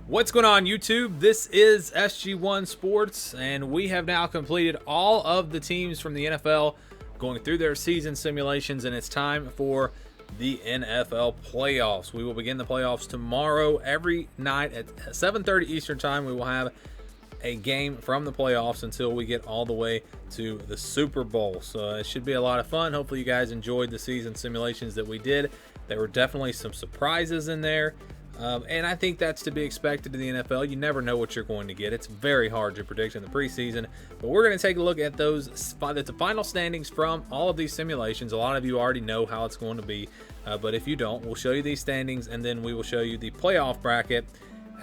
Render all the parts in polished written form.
What's going on, YouTube? This is SG1 Sports, and we have now completed all of the teams from the NFL going through their season simulations, and it's time for the NFL playoffs. We will begin the playoffs tomorrow. Every night at 7:30 Eastern time, we will have a game from the playoffs until we get all the way to the Super Bowl. So it should be a lot of fun. Hopefully you guys enjoyed the season simulations that we did. There were definitely some surprises in there. And I think that's to be expected in the NFL. You never know what you're going to get. It's very hard to predict in the preseason. But we're going to take a look at the final standings from all of these simulations. A lot of you already know how it's going to be. But if you don't, we'll show you these standings, and then we will show you the playoff bracket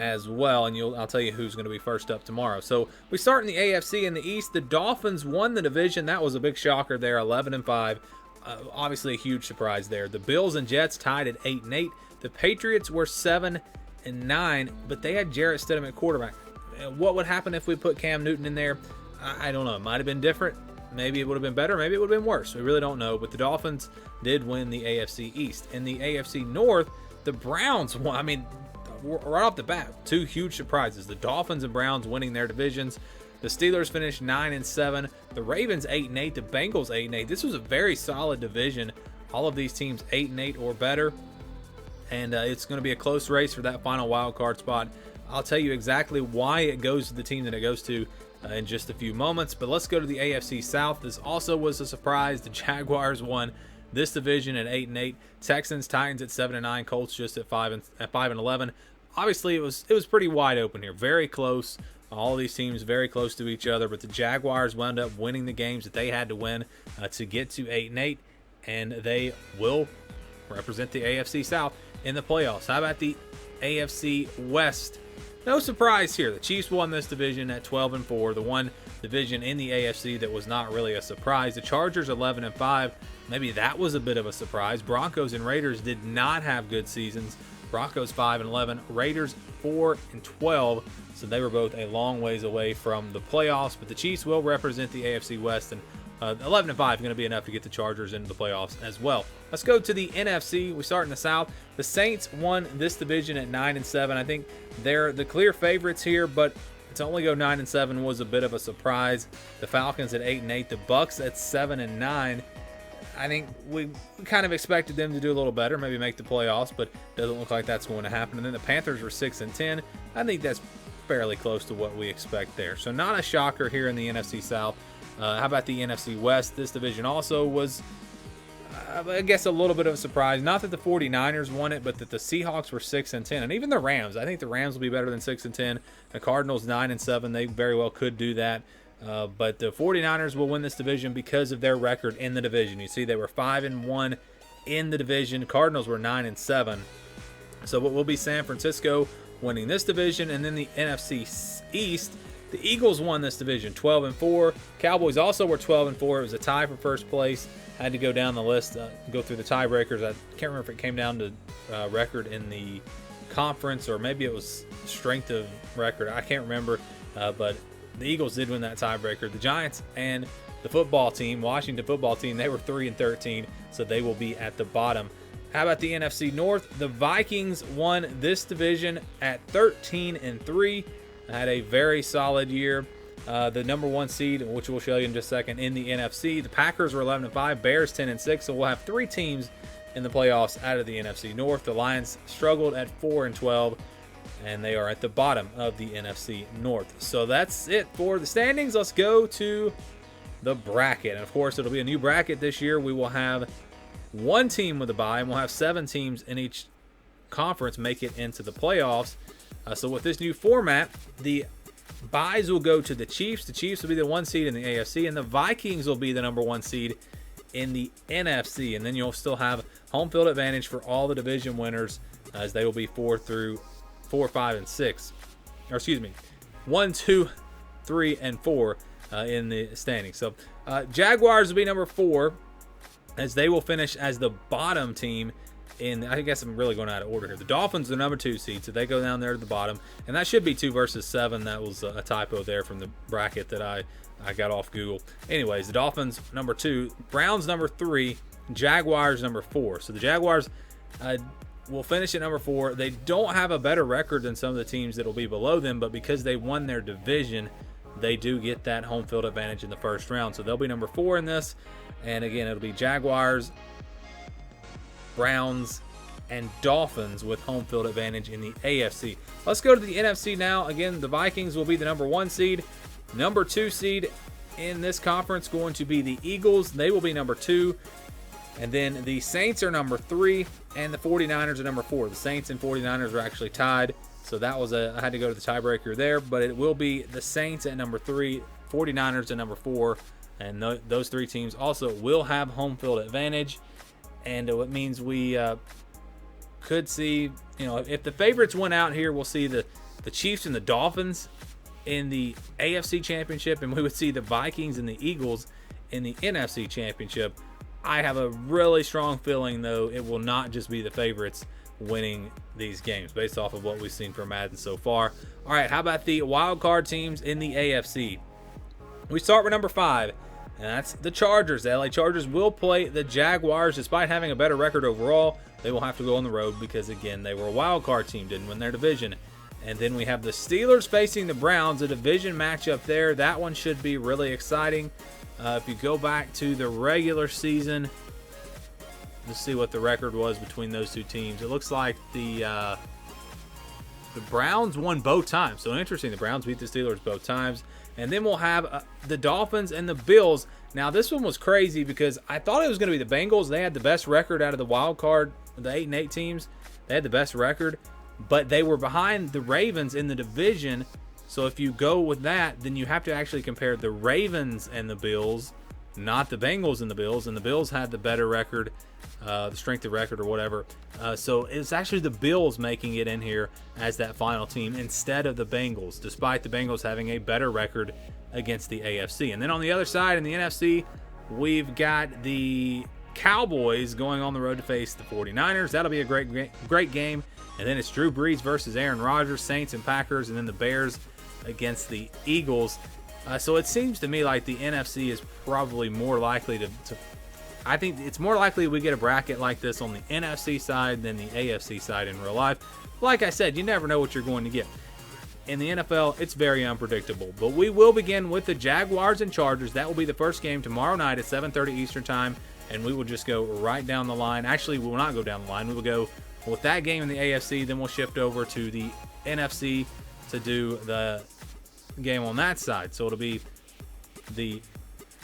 as well. And I'll tell you who's going to be first up tomorrow. So we start in the AFC in the East. The Dolphins won the division. That was a big shocker there, 11-5. Obviously a huge surprise there. The Bills and Jets tied at 8-8. The Patriots were 7-9, but they had Jarrett Stidham at quarterback. What would happen if we put Cam Newton in there? I don't know. It might have been different. Maybe it would have been better. Maybe it would have been worse. We really don't know. But the Dolphins did win the AFC East. In the AFC North, the Browns won. I mean, right off the bat, two huge surprises. The Dolphins and Browns winning their divisions. The Steelers finished 9-7. The Ravens 8-8. The Bengals 8-8. This was a very solid division. All of these teams 8-8 or better. And it's going to be a close race for that final wild card spot. I'll tell you exactly why it goes to the team that it goes to in just a few moments. But let's go to the AFC South. This also was a surprise. The Jaguars won this division at 8-8. Texans, Titans at 7-9. Colts just at 5-11. Obviously, it was pretty wide open here. Very close. All these teams very close to each other. But the Jaguars wound up winning the games that they had to win to get to 8-8. And they will represent the AFC South in the playoffs. How about the AFC West? No surprise here. The Chiefs won this division at 12-4. The one division in the AFC that was not really a surprise. The Chargers 11-5. Maybe that was a bit of a surprise. Broncos and Raiders did not have good seasons. Broncos 5-11. Raiders 4-12. So they were both a long ways away from the playoffs. But the Chiefs will represent the AFC West, and 11-5 is going to be enough to get the Chargers into the playoffs as well. Let's go to the NFC. We start in the South. The Saints won this division at 9-7. I think they're the clear favorites here, but to only go 9-7 was a bit of a surprise. The Falcons at 8-8. The Bucks at 7-9. I think we kind of expected them to do a little better, maybe make the playoffs, but doesn't look like that's going to happen. And then the Panthers were 6-10. I think that's fairly close to what we expect there. So not a shocker here in the NFC South. How about the NFC West? This division also was, I guess, a little bit of a surprise. Not that the 49ers won it, but that the Seahawks were 6-10. And even the Rams. I think the Rams will be better than 6-10. The Cardinals 9-7. They very well could do that. But the 49ers will win this division because of their record in the division. You see they were 5-1 in the division. Cardinals were 9-7. So what will be San Francisco winning this division. And then the NFC East, the Eagles won this division 12-4. Cowboys also were 12-4. It was a tie for first place. Had to go down the list, go through the tiebreakers. I can't remember if it came down to record in the conference or maybe it was strength of record. I can't remember, but the Eagles did win that tiebreaker. The Giants and the football team, Washington football team, they were 3-13, so they will be at the bottom. How about the NFC North? The Vikings won this division at 13-3. Had a very solid year. The number one seed, which we'll show you in just a second, in the NFC. The Packers were 11-5. Bears 10-6. So we'll have three teams in the playoffs out of the NFC North. The Lions struggled at 4-12, and they are at the bottom of the NFC North. So that's it for the standings. Let's go to the bracket. And of course, it'll be a new bracket this year. We will have one team with a bye, and we'll have 7 teams in each conference make it into the playoffs. So with this new format, the byes will go to the Chiefs. The Chiefs will be the 1 seed in the AFC, and the Vikings will be the number 1 seed in the NFC. And then you'll still have home field advantage for all the division winners, as they will be 4, 5, and 6. Or excuse me, 1, 2, 3, and 4 in the standings. So Jaguars will be number 4, as they will finish as the bottom team. I guess I'm really going out of order here. The Dolphins are the number 2 seed, so they go down there to the bottom. And that should be 2 versus 7. That was a typo there from the bracket that I got off Google. Anyways, the Dolphins number 2, Browns number 3, Jaguars number 4. So the Jaguars will finish at number 4. They don't have a better record than some of the teams that will be below them, but because they won their division, they do get that home field advantage in the first round. So they'll be number 4 in this. And again, it'll be Jaguars, Browns, and Dolphins with home field advantage in the AFC. Let's go to the NFC now. Again, the Vikings will be the number 1 seed. Number 2 seed in this conference going to be the Eagles. They will be number 2. And then the Saints are number 3, and the 49ers are number 4. The Saints and 49ers are actually tied. So that was I had to go to the tiebreaker there, but it will be the Saints at number 3, 49ers at number 4, and those 3 teams also will have home field advantage. And it means we could see, if the favorites went out here, we'll see the Chiefs and the Dolphins in the AFC Championship, and we would see the Vikings and the Eagles in the NFC Championship. I have a really strong feeling, though, it will not just be the favorites winning these games based off of what we've seen from Madden so far. All right, how about the wild card teams in the AFC? We start with number 5, and that's the Chargers. The LA Chargers will play the Jaguars. Despite having a better record overall, they will have to go on the road because, again, they were a wild card team, didn't win their division. And then we have the Steelers facing the Browns, a division matchup there. That one should be really exciting. If you go back to the regular season, let's see what the record was between those 2 teams. It looks like the Browns won both times. So interesting, the Browns beat the Steelers both times. And then we'll have the Dolphins and the Bills. Now, this one was crazy because I thought it was going to be the Bengals. They had the best record out of the wild card, the 8-8 teams. They had the best record, but they were behind the Ravens in the division. So if you go with that, then you have to actually compare the Ravens and the Bills, not the Bengals and the Bills. And the Bills had the better record, the strength of record or whatever. So it's actually the Bills making it in here as that final team instead of the Bengals, despite the Bengals having a better record against the AFC. And then on the other side in the NFC, we've got the Cowboys going on the road to face the 49ers. That'll be a great game. And then it's Drew Brees versus Aaron Rodgers, Saints and Packers, and then the Bears against the Eagles. So it seems to me like the NFC is probably more likely to I think it's more likely we get a bracket like this on the NFC side than the AFC side in real life. Like I said, you never know what you're going to get. In the NFL, it's very unpredictable. But we will begin with the Jaguars and Chargers. That will be the first game tomorrow night at 7:30 Eastern Time, and we will just go right down the line. Actually, we will not go down the line. We will go with that game in the AFC, then we'll shift over to the NFC to do the game on that side. So it'll be the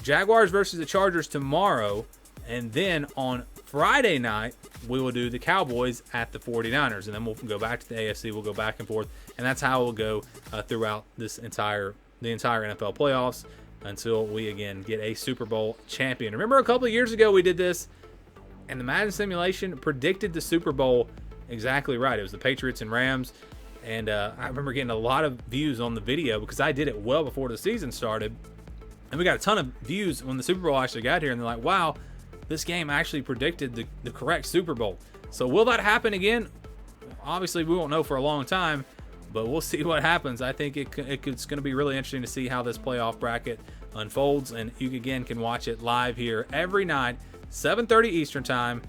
Jaguars versus the Chargers tomorrow, and then on Friday night, we will do the Cowboys at the 49ers, and then we'll go back to the AFC. We'll go back and forth, and that's how we'll go throughout the entire NFL playoffs until we, again, get a Super Bowl champion. Remember a couple of years ago we did this, and the Madden simulation predicted the Super Bowl exactly right. It was the Patriots and Rams, and I remember getting a lot of views on the video because I did it well before the season started, and we got a ton of views when the Super Bowl actually got here, and they're like, wow, this game actually predicted the correct Super Bowl. So will that happen again? Obviously, we won't know for a long time, but we'll see what happens. I think it's going to be really interesting to see how this playoff bracket unfolds, and you, again, can watch it live here every night, 7:30 Eastern Time,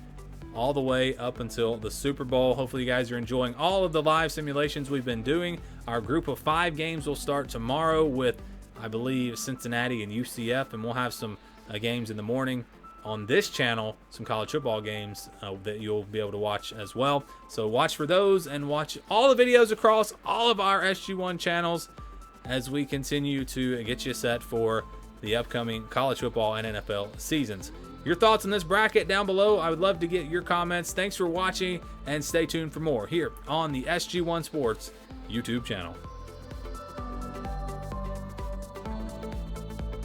all the way up until the Super Bowl. Hopefully, you guys are enjoying all of the live simulations we've been doing. Our group of 5 games will start tomorrow with, I believe, Cincinnati and UCF, and we'll have some games in the morning on this channel, some college football games that you'll be able to watch as well. So watch for those and watch all the videos across all of our SG1 channels as we continue to get you set for the upcoming college football and NFL seasons. Your thoughts on this bracket down below. I would love to get your comments. Thanks for watching, and stay tuned for more here on the SG1 Sports YouTube channel.